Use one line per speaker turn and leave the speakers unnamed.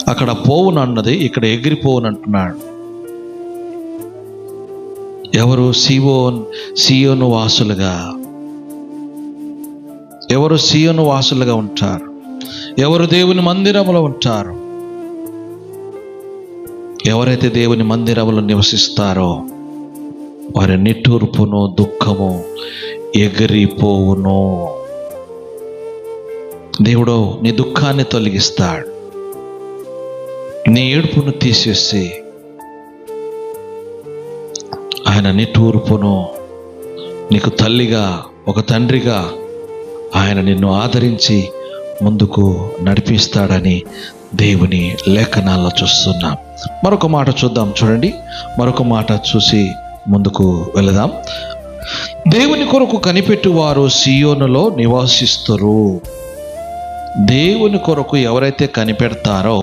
అక్కడ పోవునన్నది ఇక్కడ ఎగిరిపోవునంటున్నాడు. ఎవరు? సియోను వాసులుగా. ఎవరు సియోను వాసులుగా ఉంటారు? ఎవరు దేవుని మందిరములో ఉంటారు? ఎవరైతే దేవుని మందిరములో నివసిస్తారో వారి నిట్టూర్పును, దుఃఖము ఎగిరిపోవును. దేవుడు నీ దుఃఖాన్ని తొలగిస్తాడు, నీ ఏడుపును తీసేసి ఆయన నిట్టూర్పును నీకు తల్లిగా, ఒక తండ్రిగా ఆయన నిన్ను ఆదరించి ముందుకు నడిపిస్తాడని దేవుని లేఖనాల్లో చూస్తున్నాం. మరొక మాట చూద్దాం, చూడండి. మరొక మాట చూసి ముందుకు వెళదాం. దేవుని కొరకు కనిపెట్టువారు సియోనులో నివాసిస్తారు. దేవుని కొరకు ఎవరైతే కనిపెడతారో